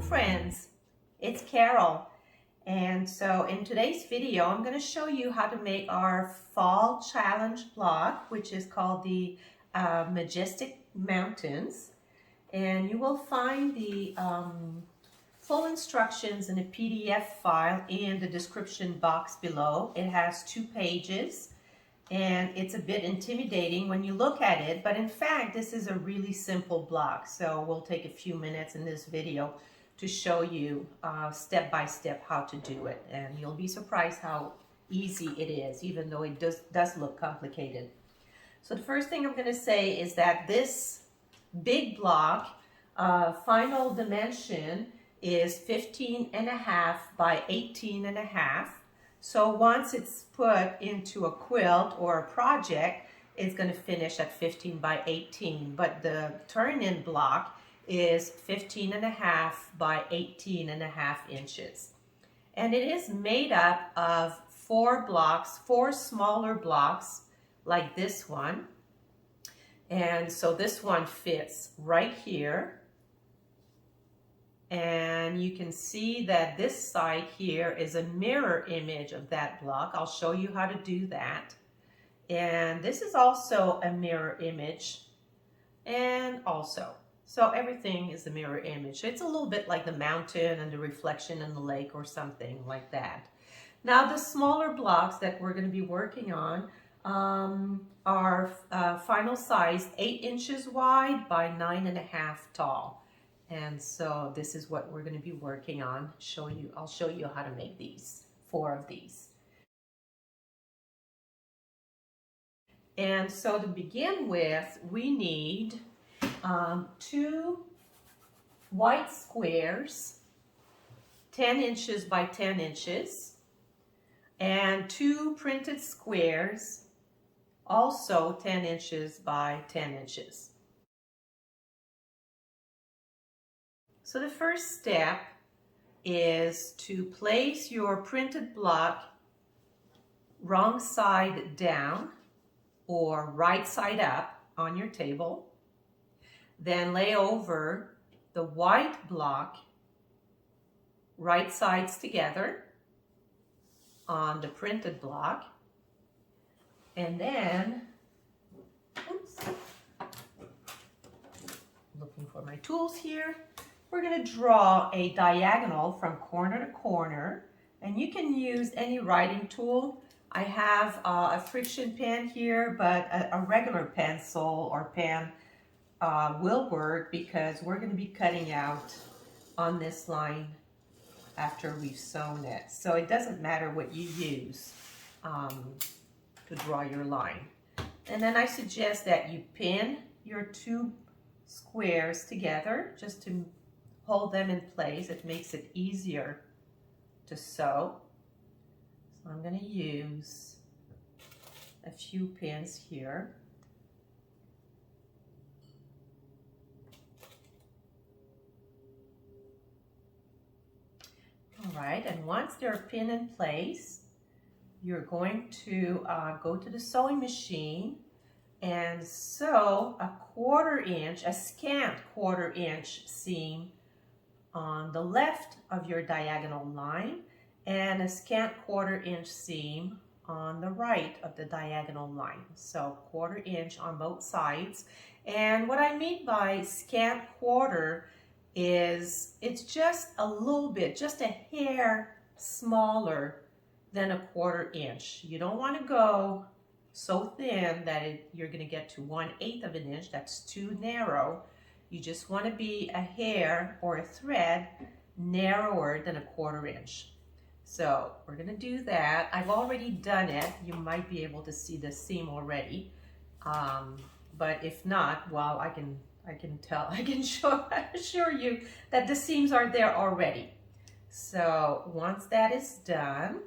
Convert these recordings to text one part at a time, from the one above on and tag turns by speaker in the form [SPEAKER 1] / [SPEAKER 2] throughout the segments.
[SPEAKER 1] friends, it's Carol, and so in today's video I'm going to show you how to make our fall challenge block, which is called the Majestic Mountains, and you will find the full instructions in a PDF file in the description box below. It has 2 pages. And it's a bit intimidating when you look at it, but in fact this is a really simple block. So we'll take a few minutes in this video to show you step by step how to do it, and you'll be surprised how easy it is, even though it does look complicated. So the first thing I'm going to say is that this big block final dimension is 15.5 by 18.5. So once it's put into a quilt or a project, it's going to finish at 15 by 18. But the turn-in block is 15.5 by 18.5 inches. And it is made up of 4 blocks, 4 smaller blocks like this one. And so this one fits right here. And you can see that this side here is a mirror image of that block. I'll show you how to do that. And this is also a mirror image. And also, so everything is a mirror image. It's a little bit like the mountain and the reflection in the lake or something like that. Now the smaller blocks that we're going to be working on are final size 8 inches wide by 9.5 tall. And so this is what we're going to be working on. I'll show you how to make these, 4 of these. And so to begin with, we need 2 white squares, 10 inches by 10 inches, and 2 printed squares, also 10 inches by 10 inches. So the first step is to place your printed block wrong side down or right side up on your table. Then lay over the white block right sides together on the printed block. And then, looking for my tools here. We're going to draw a diagonal from corner to corner, and you can use any writing tool. I have a friction pen here, but a regular pencil or pen will work because we're going to be cutting out on this line after we've sewn it. So it doesn't matter what you use to draw your line. And then I suggest that you pin your 2 squares together just to hold them in place. It makes it easier to sew. So I'm going to use a few pins here. All right, and once they're pinned in place, you're going to go to the sewing machine and sew a 1/4 inch, a scant 1/4 inch seam on the left of your diagonal line and a scant 1/4 inch seam on the right of the diagonal line. So 1/4 inch on both sides. And what I mean by scant 1/4 is it's just a little bit, just a hair smaller than a 1/4 inch. You don't want to go so thin that you're going to get to 1/8 of an inch. That's too narrow. You just want to be a hair or a thread narrower than a 1/4 inch. So we're going to do that. I've already done it. You might be able to see the seam already. But if not, well, I can assure you that the seams are there already. So once that is done,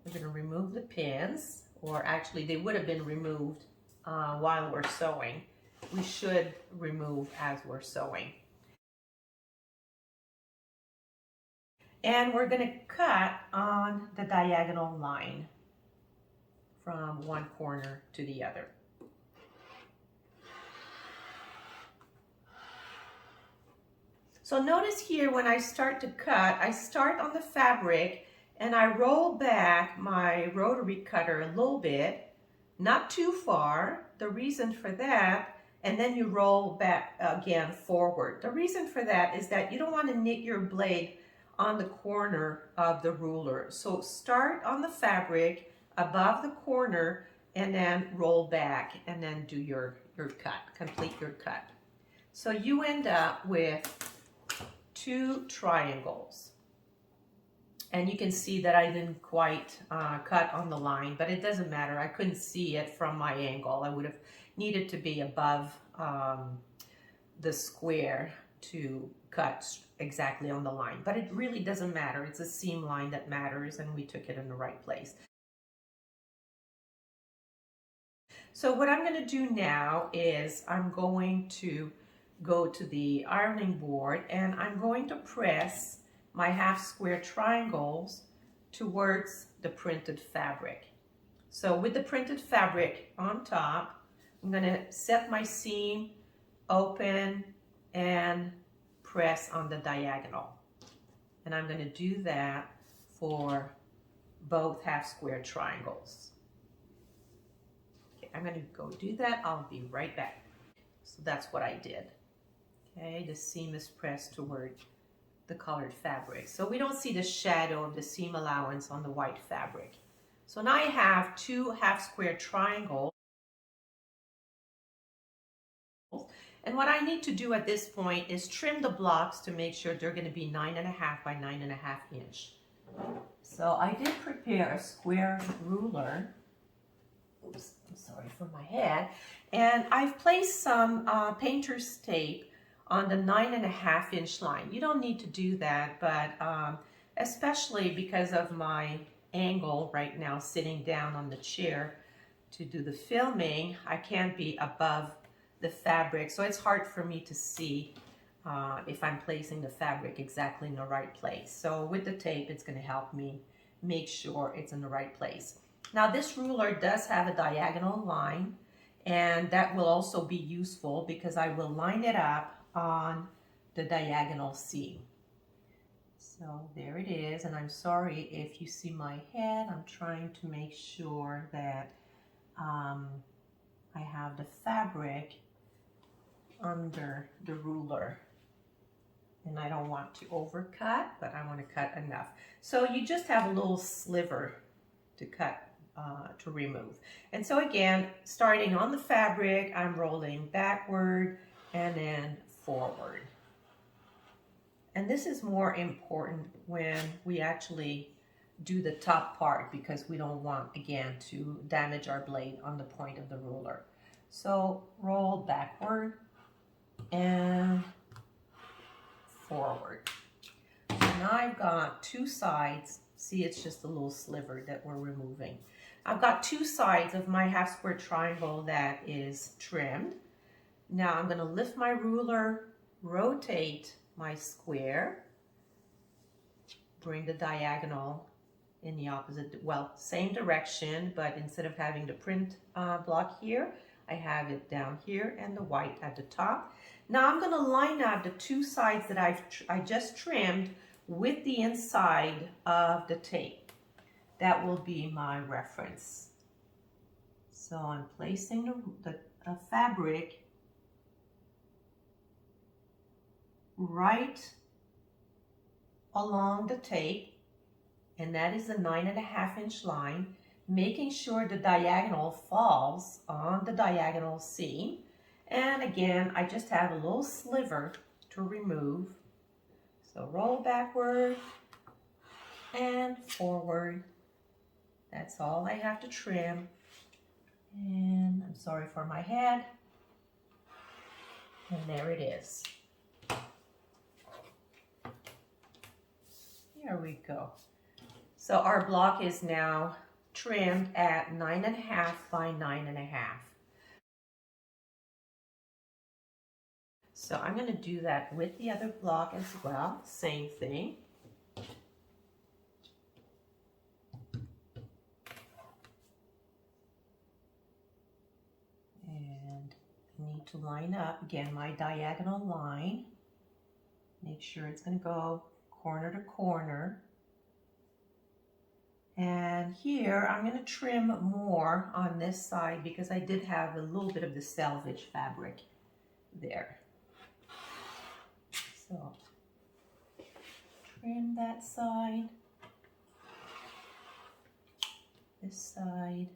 [SPEAKER 1] we're going to remove the pins, or actually they would have been removed while we're sewing. We should remove as we're sewing. And we're going to cut on the diagonal line from one corner to the other. So notice here when I start to cut, I start on the fabric and I roll back my rotary cutter a little bit, not too far. The reason for that, and then you roll back again forward. The reason for that is that you don't want to knit your blade on the corner of the ruler. So start on the fabric above the corner and then roll back and then do your cut, complete your cut. So you end up with 2 triangles. And you can see that I didn't quite cut on the line, but it doesn't matter. I couldn't see it from my angle. I would have needed to be above the square to cut exactly on the line. But it really doesn't matter. It's a seam line that matters, and we took it in the right place. So what I'm going to do now is I'm going to go to the ironing board and I'm going to press my half square triangles towards the printed fabric. So with the printed fabric on top, I'm going to set my seam, open, and press on the diagonal. And I'm going to do that for both half square triangles. I'm going to go do that. I'll be right back. So that's what I did. Okay, the seam is pressed toward the colored fabric. So we don't see the shadow of the seam allowance on the white fabric. So now I have 2 half square triangles. And what I need to do at this point is trim the blocks to make sure they're going to be 9.5 by 9.5 inch. So I did prepare a square ruler. Oops, I'm sorry for my head. And I've placed some painter's tape on the 9.5 inch line. You don't need to do that, but especially because of my angle right now sitting down on the chair to do the filming, I can't be above the fabric, so it's hard for me to see if I'm placing the fabric exactly in the right place. So with the tape, it's going to help me make sure it's in the right place. Now this ruler does have a diagonal line, and that will also be useful because I will line it up on the diagonal seam. So there it is, and I'm sorry if you see my head. I'm trying to make sure that I have the fabric under the ruler, and I don't want to overcut, but I want to cut enough. So you just have a little sliver to cut, to remove. And so again, starting on the fabric, I'm rolling backward and then forward. And this is more important when we actually do the top part because we don't want, again, to damage our blade on the point of the ruler. So roll backward and forward. So now I've got 2 sides. See, it's just a little sliver that we're removing. I've got 2 sides of my half square triangle that is trimmed. Now I'm going to lift my ruler, rotate my square, bring the diagonal in the opposite, well, same direction, but instead of having the print block here, I have it down here and the white at the top. Now I'm going to line up the 2 sides that I just trimmed with the inside of the tape. That will be my reference. So I'm placing the fabric right along the tape, and that is the 9.5 inch line, making sure the diagonal falls on the diagonal seam. And again, I just have a little sliver to remove. So roll backward and forward. That's all I have to trim. And I'm sorry for my head. And there it is. There we go. So our block is now trimmed at 9.5 by 9.5. So I'm going to do that with the other block as well. Same thing. And I need to line up, again, my diagonal line Make sure it's going to go corner to corner. And here I'm going to trim more on this side because I did have a little bit of the selvage fabric there. So trim that side, this side.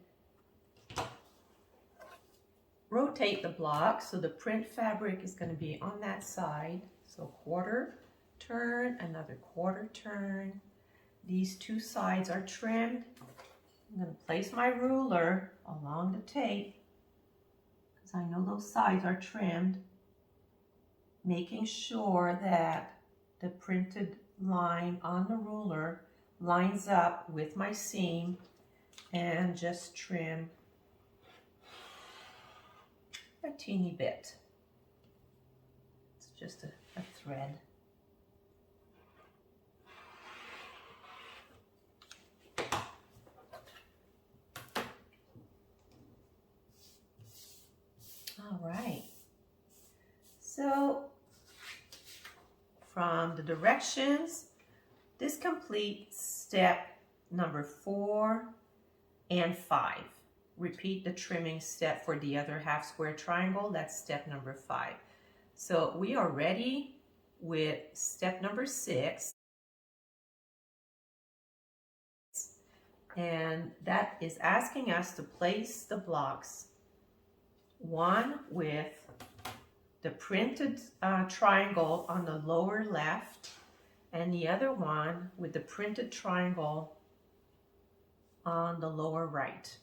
[SPEAKER 1] Rotate the block so the print fabric is going to be on that side. So quarter turn, another quarter turn. These two sides are trimmed. I'm going to place my ruler along the tape because I know those sides are trimmed, making sure that the printed line on the ruler lines up with my seam, and just trim a teeny bit. It's just a thread. All right, so from the directions, this completes step number 4 and 5. Repeat the trimming step for the other half square triangle. That's step number 5. So we are ready with step number 6. And that is asking us to place the blocks, one with the printed triangle on the lower left, and the other one with the printed triangle on the lower right,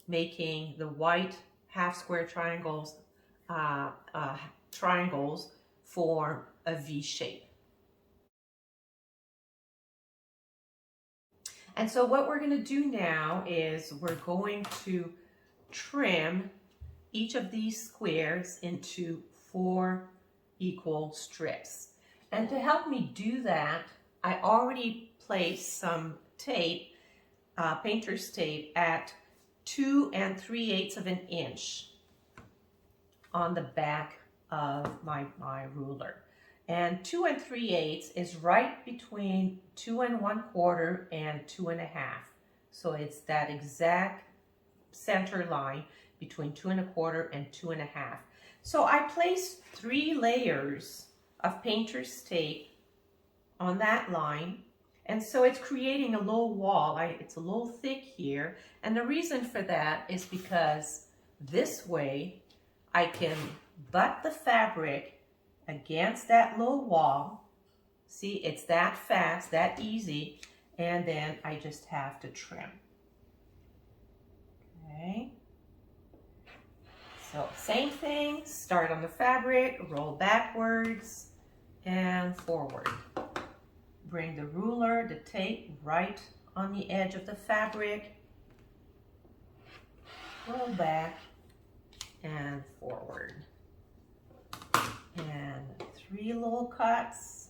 [SPEAKER 1] making the white half square triangles form a V shape. And so what we're going to do now is we're going to trim each of these squares into 4 equal strips. And to help me do that, I already placed some tape, painter's tape, at 2 3/8 of an inch on the back of my ruler. And 2 3/8 is right between 2 1/4 and 2 1/2. So it's that exact center line between 2 1/4 and 2 1/2. So I placed 3 layers of painter's tape on that line, and so it's creating a little wall. It's a little thick here, and the reason for that is because this way I can butt the fabric against that little wall. See, it's that fast, that easy, and then I just have to trim. Okay. So same thing, start on the fabric, roll backwards and forward. Bring the ruler, the tape, right on the edge of the fabric, roll back and forward. And 3 little cuts.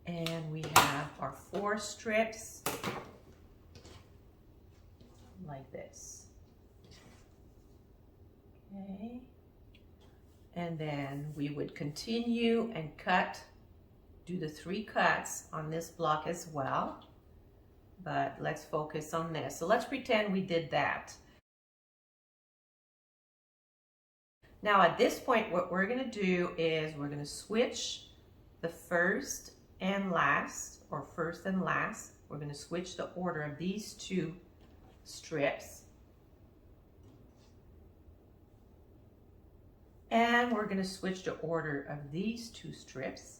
[SPEAKER 1] And we have our 4 strips like this. Okay. And then we would continue and do the 3 cuts on this block as well. But let's focus on this. So let's pretend we did that. Now at this point, what we're going to do is we're going to switch the first and last, or first and last. We're going to switch the order of these 2 strips. And we're going to switch the order of these 2 strips.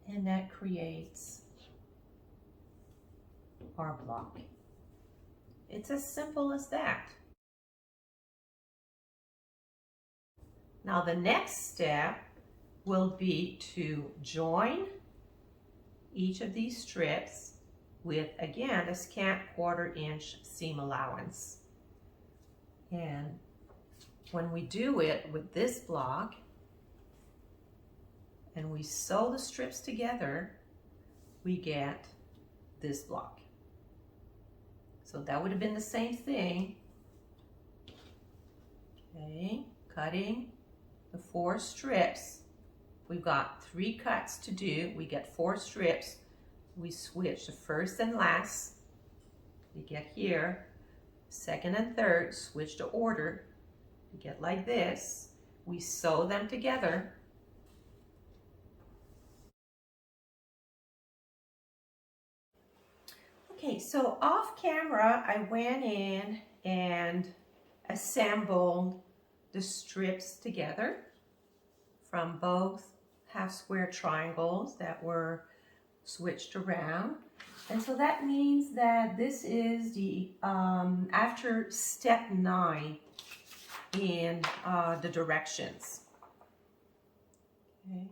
[SPEAKER 1] And that creates our block. It's as simple as that. Now the next step will be to join each of these strips with, again, a scant 1/4 inch seam allowance. And when we do it with this block and we sew the strips together, we get this block. So that would have been the same thing. Okay, cutting the 4 strips. We've got 3 cuts to do. We get 4 strips. We switch the first and last. We get here. Second and third, switch the order. We get like this. We sew them together. Okay, so off camera, I went in and assembled the strips together from both half square triangles that were switched around. And so that means that this is the after step 9 in the directions. Okay.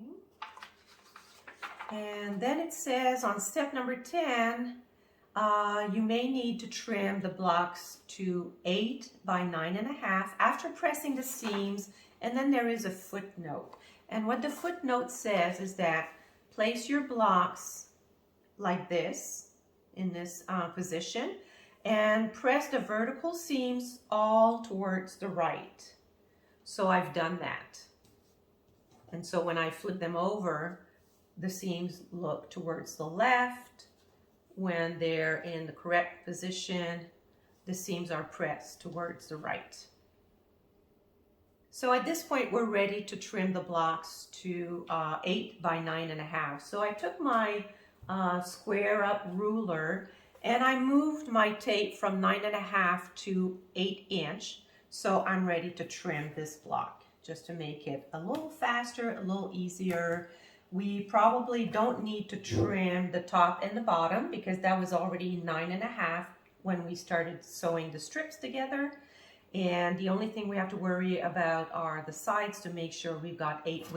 [SPEAKER 1] And then it says on step number 10, you may need to trim the blocks to 8 by 9.5 after pressing the seams, and then there is a footnote. And what the footnote says is that place your blocks like this, in this position, and press the vertical seams all towards the right. So I've done that. And so when I flip them over, the seams look towards the left. When they're in the correct position, the seams are pressed towards the right. So at this point, we're ready to trim the blocks to 8 by 9.5. So I took my square up ruler and I moved my tape from 9.5 to 8 inch. So I'm ready to trim this block just to make it a little faster, a little easier. We probably don't need to trim the top and the bottom because that was already 9.5 when we started sewing the strips together. And the only thing we have to worry about are the sides to make sure we've got 8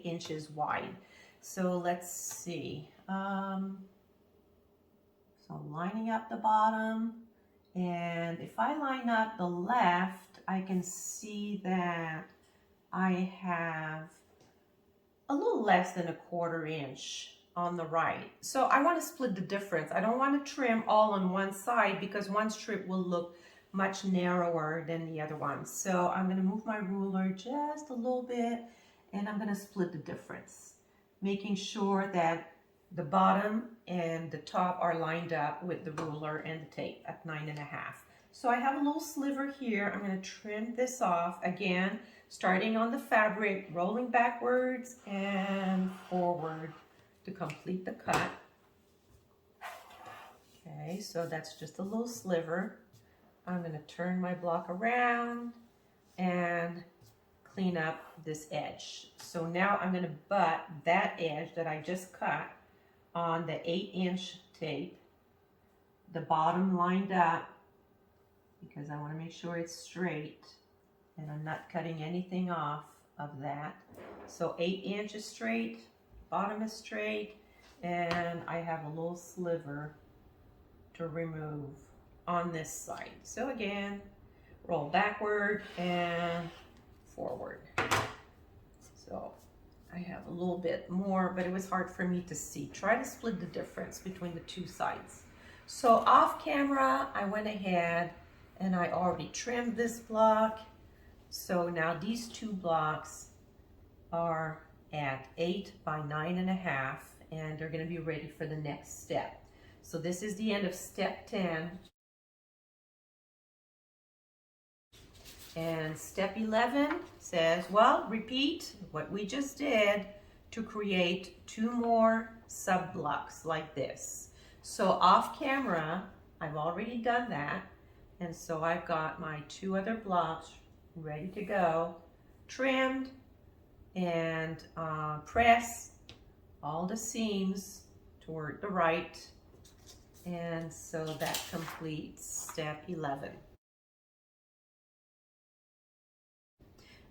[SPEAKER 1] inches wide. So let's see. So lining up the bottom, and if I line up the left, I can see that I have a little less than 1/4 inch on the right. So I want to split the difference. I don't want to trim all on one side because one strip will look much narrower than the other one. So I'm going to move my ruler just a little bit and I'm going to split the difference, making sure that the bottom and the top are lined up with the ruler and the tape at 9.5. So I have a little sliver here. I'm going to trim this off again, starting on the fabric, rolling backwards and forward to complete the cut. Okay, so that's just a little sliver. I'm going to turn my block around and clean up this edge. So now I'm going to butt that edge that I just cut on the 8 inch tape, the bottom lined up because I want to make sure it's straight and I'm not cutting anything off of that. So 8 inches straight, bottom is straight, and I have a little sliver to remove on this side. So again, roll backward and forward. So I have a little bit more, but it was hard for me to see. Try to split the difference between the two sides. So off camera, I went ahead and I already trimmed this block. So now these 2 blocks are at 8 by 9.5 and they're going to be ready for the next step. So this is the end of step 10. And step 11 says, well, repeat what we just did to create 2 more sub blocks like this. So off camera, I've already done that. And so I've got my 2 other blocks ready to go, trimmed, and press all the seams toward the right. And so that completes step 11.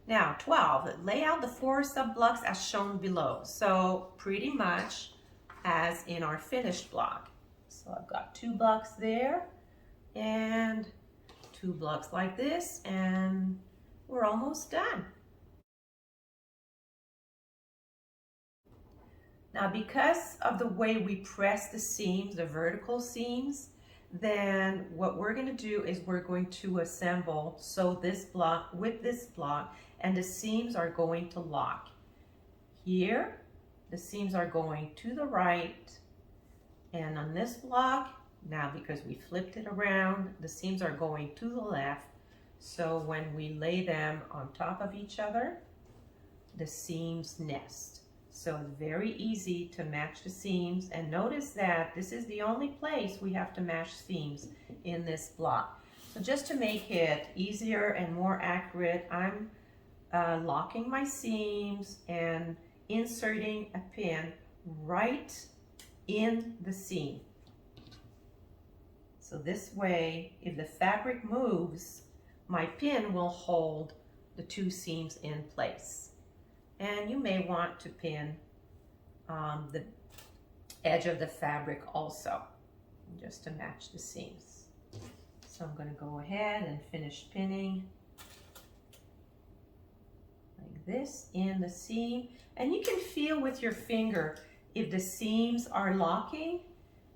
[SPEAKER 1] Now 12, lay out the 4 sub blocks as shown below. So pretty much as in our finished block. So I've got 2 blocks there and 2 blocks like this, and we're almost done. Now, because of the way we press the seams, the vertical seams, then what we're going to do is we're going to assemble, sew this block with this block, and the seams are going to lock. Here, the seams are going to the right, and on this block, now because we flipped it around, the seams are going to the left. So when we lay them on top of each other, the seams nest. So it's very easy to match the seams, and notice that this is the only place we have to match seams in this block. So just to make it easier and more accurate, I'm locking my seams and inserting a pin right in the seam. So this way, if the fabric moves, my pin will hold the two seams in place. And you may want to pin the edge of the fabric also, just to match the seams. So I'm going to go ahead and finish pinning like this in the seam. And you can feel with your finger if the seams are locking,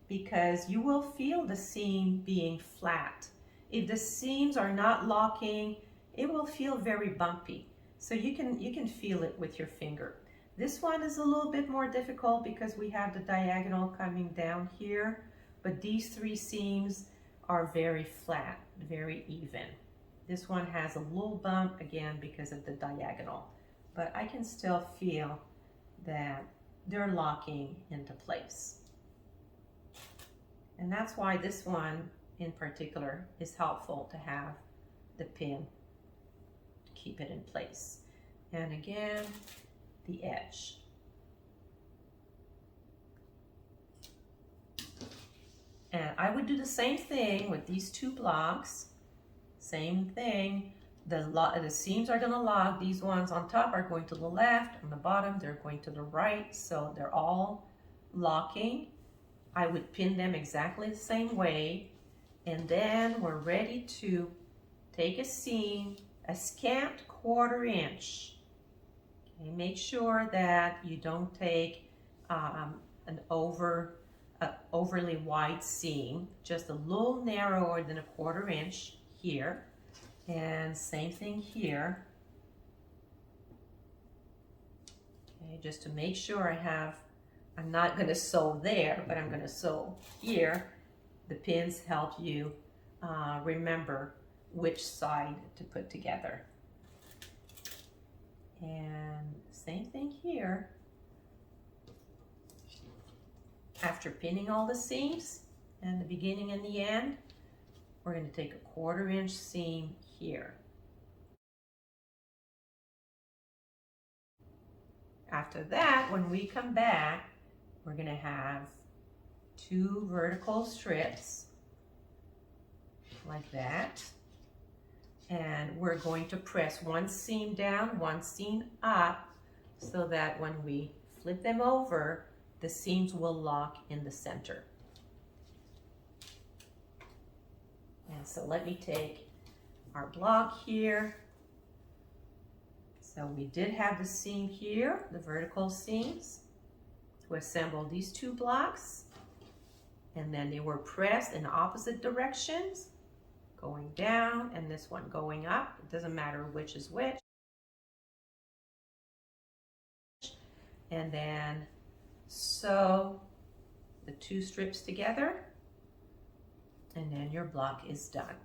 [SPEAKER 1] because you will feel the seam being flat. If the seams are not locking, it will feel very bumpy. So you can feel it with your finger. This one is a little bit more difficult because we have the diagonal coming down here, but these three seams are very flat, very even. This one has a little bump again because of the diagonal, but I can still feel that they're locking into place. And that's why this one in particular is helpful to have the pin to keep it in place. And again, the edge. And I would do the same thing with these two blocks. Same thing. The seams are going to lock. These ones on top are going to the left. On the bottom, they're going to the right. So they're all locking. I would pin them exactly the same way. And then we're ready to take a seam, a scant 1/4 inch. Okay, make sure that you don't take an overly wide seam, just a little narrower than a 1/4 inch here. And same thing here. Okay, just to make sure I'm not going to sew there, but I'm going to sew here. The pins help you remember which side to put together. And same thing here. After pinning all the seams and the beginning and the end, we're going to take a 1/4 inch seam here. After that, when we come back, we're going to have 2 vertical strips like that. And we're going to press one seam down, one seam up, so that when we flip them over, the seams will lock in the center. And so let me take our block here. So we did have the seam here, the vertical seams, to assemble these 2 blocks. And then they were pressed in opposite directions, going down, and this one going up. It doesn't matter which is which. And then sew the 2 strips together, and then your block is done.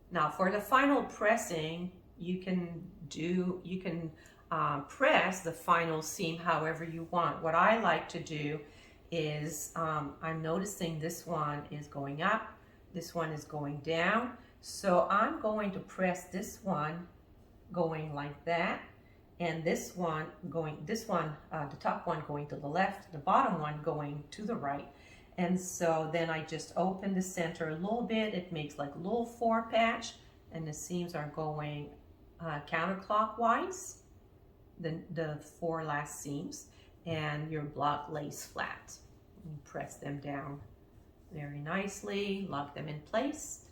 [SPEAKER 1] Now for the final pressing, you can press the final seam however you want. What I like to do is I'm noticing this one is going up, this one is going down. So I'm going to press this one going like that, and this one, the top one going to the left, the bottom one going to the right. And so then I just open the center a little bit. It makes like a little 4 patch, and the seams are going counterclockwise, the 4 last seams, and your block lays flat. You press them down very nicely, lock them in place,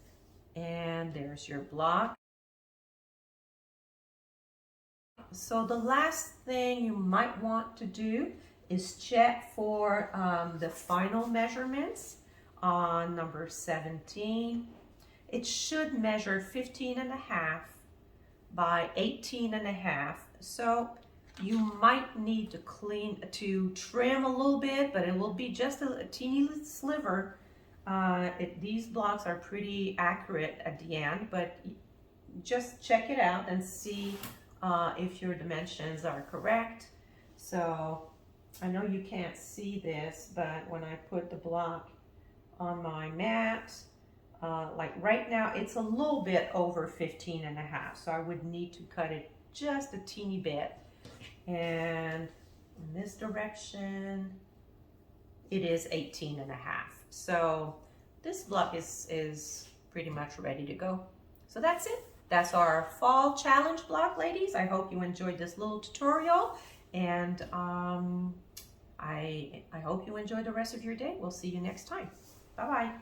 [SPEAKER 1] and there's your block. So the last thing you might want to do is check for the final measurements on number 17. It should measure 15 and a half by 18 and a half. So you might need to trim a little bit, but it will be just a teeny little sliver. These blocks are pretty accurate at the end, but just check it out and see if your dimensions are correct. So I know you can't see this, but when I put the block on my mat, like right now, it's a little bit over 15 and a half. So I would need to cut it just a teeny bit. And in this direction, it is 18 and a half. So this block is pretty much ready to go. So that's it. That's our fall challenge block, ladies. I hope you enjoyed this little tutorial, and I hope you enjoy the rest of your day. We'll see you next time. Bye-bye.